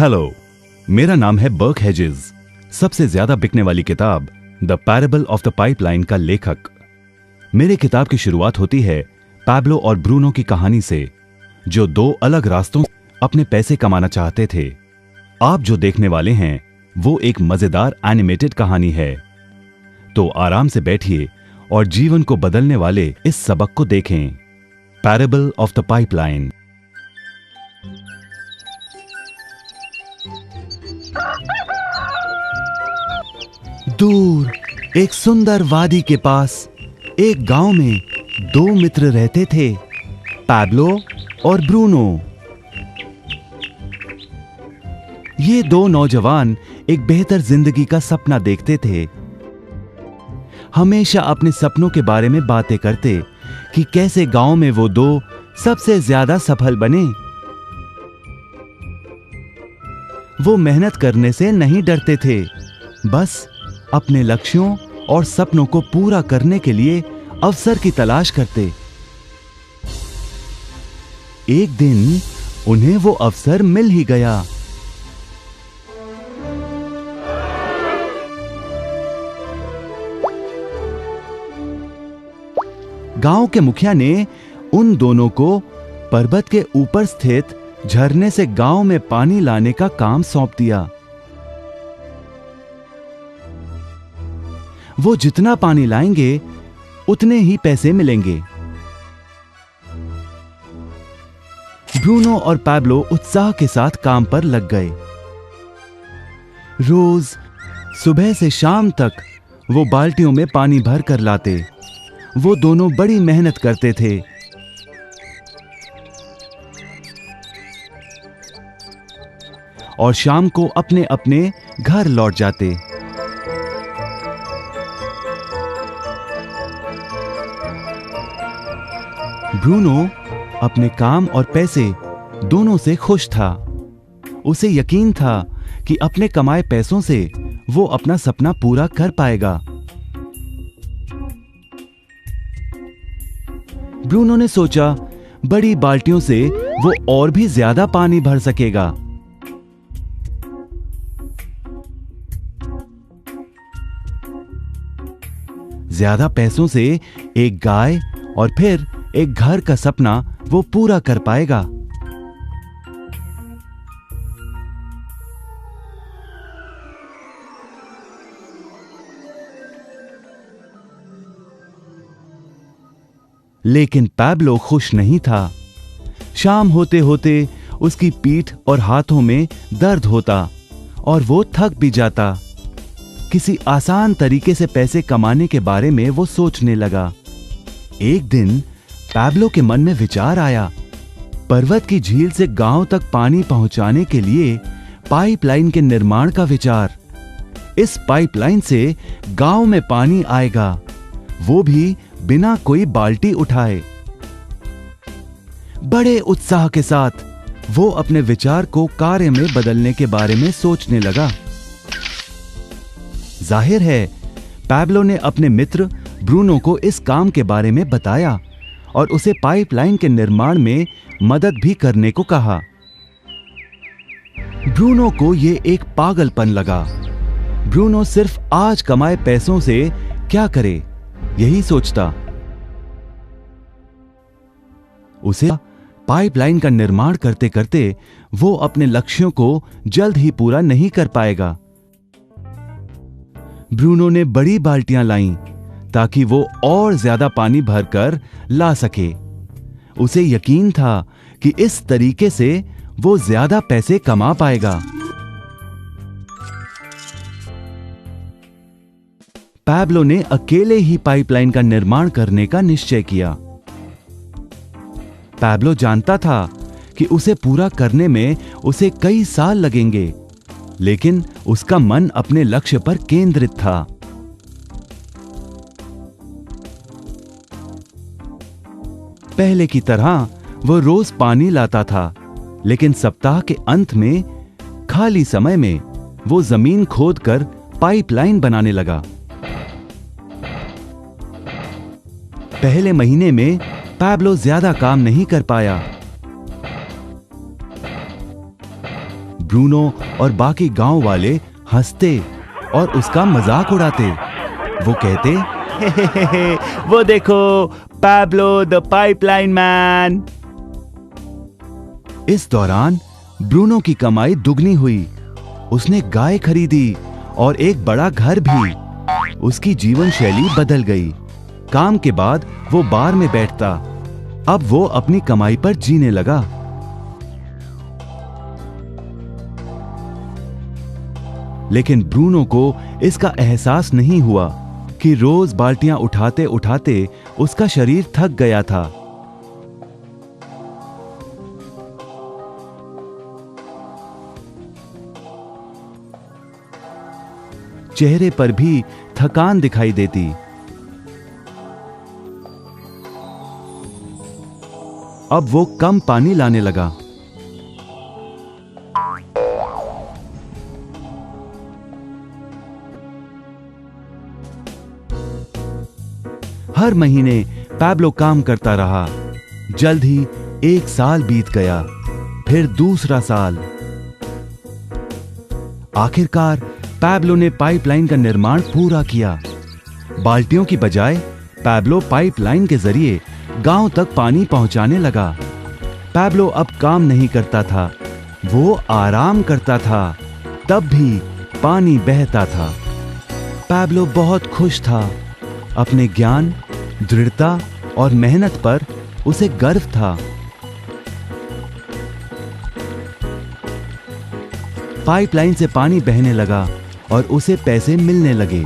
Hello, मेरा नाम है बर्क हेजेस, सबसे ज्यादा बिकने वाली किताब the parable of the pipeline का लेखक। मेरे किताब की शुरुआत होती है पैब्लो और ब्रूनो की कहानी से, जो दो अलग रास्तों अपने पैसे कमाना चाहते थे। आप जो देखने वाले हैं वो एक मजेदार एनिमेटेड कहानी है, तो आराम से बैठिए और जीवन को बदलने वाले इस सबक को देखें, पैरेबल ऑफ द पाइपलाइन। दूर एक सुंदर वादी के पास एक गांव में दो मित्र रहते थे, पैब्लो और ब्रूनो। ये दो नौजवान एक बेहतर जिंदगी का सपना देखते थे। हमेशा अपने सपनों के बारे में बातें करते कि कैसे गांव में वो दो सबसे ज्यादा सफल बने। वो मेहनत करने से नहीं डरते थे, बस अपने लक्ष्यों और सपनों को पूरा करने के लिए अवसर की तलाश करते। एक दिन उन्हें वो अवसर मिल ही गया। गांव के मुखिया ने उन दोनों को पर्वत के ऊपर स्थित झरने से गांव में पानी लाने का काम सौंप दिया। वो जितना पानी लाएंगे उतने ही पैसे मिलेंगे। ब्रूनो और पैब्लो उत्साह के साथ काम पर लग गए। रोज सुबह से शाम तक वो बाल्टियों में पानी भर कर लाते। वो दोनों बड़ी मेहनत करते थे। और शाम को अपने अपने घर लौट जाते। ब्रूनो अपने काम और पैसे दोनों से खुश था। उसे यकीन था कि अपने कमाए पैसों से वो अपना सपना पूरा कर पाएगा। ब्रूनो ने सोचा बड़ी बाल्टियों से वो और भी ज्यादा पानी भर सकेगा। ज्यादा पैसों से एक गाय और फिर एक घर का सपना वो पूरा कर पाएगा। लेकिन पैब्लो खुश नहीं था। शाम होते होते उसकी पीठ और हाथों में दर्द होता और वो थक भी जाता। किसी आसान तरीके से पैसे कमाने के बारे में वो सोचने लगा। एक दिन पैब्लो के मन में विचार आया, पर्वत की झील से गांव तक पानी पहुंचाने के लिए पाइपलाइन के निर्माण का विचार। इस पाइपलाइन से गांव में पानी आएगा, वो भी बिना कोई बाल्टी उठाए। बड़े उत्साह के साथ वो अपने विचार को कार्य में बदलने के बारे में सोचने लगा। जाहिर है पैब्लो ने अपने मित्र ब्रूनो को इस काम के बारे में बताया और उसे पाइपलाइन के निर्माण में मदद भी करने को कहा। ब्रूनो को यह एक पागलपन लगा। ब्रूनो सिर्फ आज कमाए पैसों से क्या करे, यही सोचता। उसे पाइपलाइन का निर्माण करते करते वो अपने लक्ष्यों को जल्द ही पूरा नहीं कर पाएगा। ब्रूनो ने बड़ी बाल्टियां लाईं ताकि वो और ज्यादा पानी भरकर ला सके। उसे यकीन था कि इस तरीके से वो ज्यादा पैसे कमा पाएगा। पैब्लो ने अकेले ही पाइपलाइन का निर्माण करने का निश्चय किया। पैब्लो जानता था कि उसे पूरा करने में उसे कई साल लगेंगे, लेकिन उसका मन अपने लक्ष्य पर केंद्रित था। पहले की तरह वो रोज पानी लाता था, लेकिन सप्ताह के अंत में खाली समय में वो जमीन खोदकर पाइपलाइन बनाने लगा। पहले महीने में पैब्लो ज्यादा काम नहीं कर पाया। ब्रूनो और बाकी गांव वाले हंसते और उसका मजाक उड़ाते। वो कहते, हे, वो देखो, पैब्लो द पाइपलाइन मैन। इस दौरान ब्रूनो की कमाई दुगनी हुई। उसने गाय खरीदी और एक बड़ा घर भी। उसकी जीवन शैली बदल गई। काम के बाद वो बार में बैठता। अब वो अपनी कमाई पर जीने लगा। लेकिन ब्रूनो को इसका एहसास नहीं हुआ कि रोज बाल्टियां उठाते उठाते उसका शरीर थक गया था। चेहरे पर भी थकान दिखाई देती। अब वो कम पानी लाने लगा। हर महीने पैब्लो काम करता रहा। जल्द ही 1 साल बीत गया, फिर दूसरा साल। आखिरकार पैब्लो ने पाइपलाइन का निर्माण पूरा किया। बाल्टियों की बजाय पैब्लो पाइपलाइन के जरिए गांव तक पानी पहुंचाने लगा। पैब्लो अब काम नहीं करता था, वो आराम करता था। तब भी पानी बहता था। पैब्लो बहुत खुश था। अपने ज्ञान, दृढ़ता और मेहनत पर उसे गर्व था। पाइपलाइन से पानी बहने लगा और उसे पैसे मिलने लगे।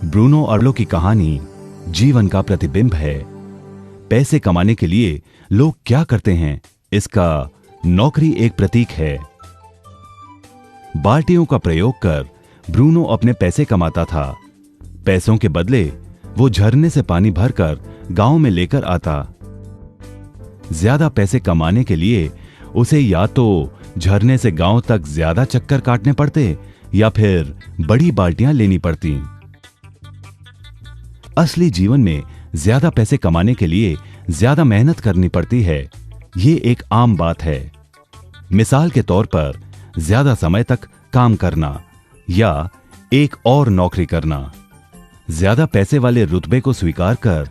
ब्रूनो अर्लो की कहानी जीवन का प्रतिबिंब है। पैसे कमाने के लिए लोग क्या करते हैं, इसका नौकरी एक प्रतीक है। बाल्टियों का प्रयोग कर ब्रूनो अपने पैसे कमाता था। पैसों के बदले वो झरने से पानी भरकर गांव में लेकर आता। ज्यादा पैसे कमाने के लिए उसे या तो झरने से गांव तक ज्यादा चक्कर काटने पड़ते या फिर बड़ी बाल्टियां लेनी पड़ती। असली जीवन में ज्यादा पैसे कमाने के लिए ज्यादा मेहनत करनी पड़ती है। ये एक आम बात है। मिसाल के तौर पर ज्यादा समय तक काम करना या एक और नौकरी करना। ज्यादा पैसे वाले रुतबे को स्वीकार कर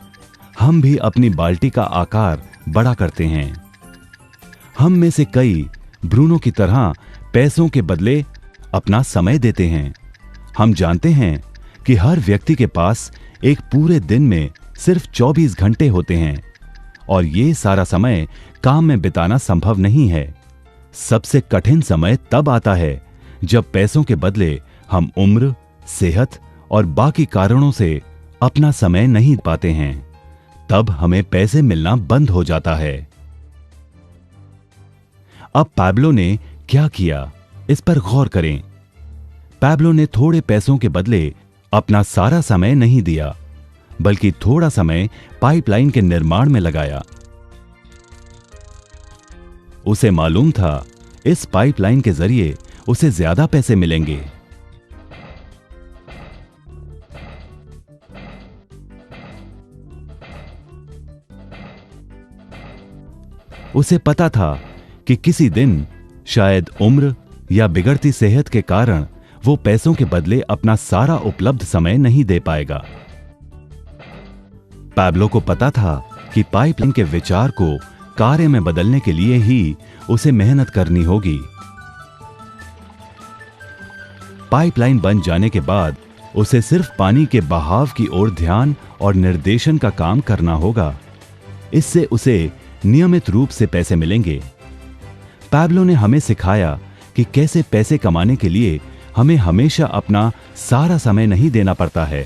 हम भी अपनी बाल्टी का आकार बड़ा करते हैं। हम में से कई ब्रूनो की तरह पैसों के बदले अपना समय देते हैं। हम जानते हैं कि हर व्यक्ति के पास एक पूरे दिन में सिर्फ 24 घंटे होते हैं और ये सारा समय काम में बिताना संभव नहीं है। सबसे कठिन समय तब आता है जब पैसों के बदले हम उम्र, सेहत और बाकी कारणों से अपना समय नहीं पाते हैं। तब हमें पैसे मिलना बंद हो जाता है। अब पैब्लो ने क्या किया, इस पर गौर करें। पैब्लो ने थोड़े पैसों के बदले अपना सारा समय नहीं दिया, बल्कि थोड़ा समय पाइपलाइन के निर्माण में लगाया। उसे मालूम था इस पाइपलाइन के जरिए उसे ज्यादा पैसे मिलेंगे। उसे पता था कि किसी दिन शायद उम्र या बिगड़ती सेहत के कारण वो पैसों के बदले अपना सारा उपलब्ध समय नहीं दे पाएगा। पैब्लो को पता था कि पाइपलाइन के विचार को कार्य में बदलने के लिए ही उसे मेहनत करनी होगी। पाइपलाइन बन जाने के बाद उसे सिर्फ पानी के बहाव की ओर ध्यान और निर्देशन का काम करना होगा। इससे उसे नियमित रूप से पैसे मिलेंगे। पैब्लो ने हमें सिखाया कि कैसे पैसे कमाने के लिए हमें हमेशा अपना सारा समय नहीं देना पड़ता है।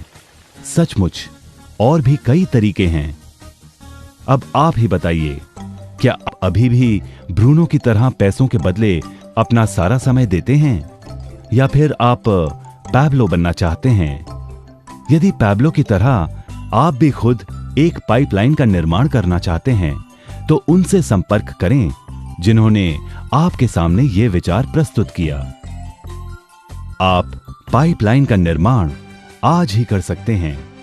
सचमुच और भी कई तरीके हैं। अब आप ही बताइए, क्या आप अभी भी ब्रूनो की तरह पैसों के बदले अपना सारा समय देते हैं या फिर आप पैब्लो बनना चाहते हैं? यदि पैब्लो की तरह आप भी खुद एक पाइपलाइन का निर्माण करना चाहते हैं तो उनसे संपर्क करें जिन्होंने आपके सामने ये विचार प्रस्तुत किया। आप पाइपलाइन का निर्माण आज ही कर सकते हैं।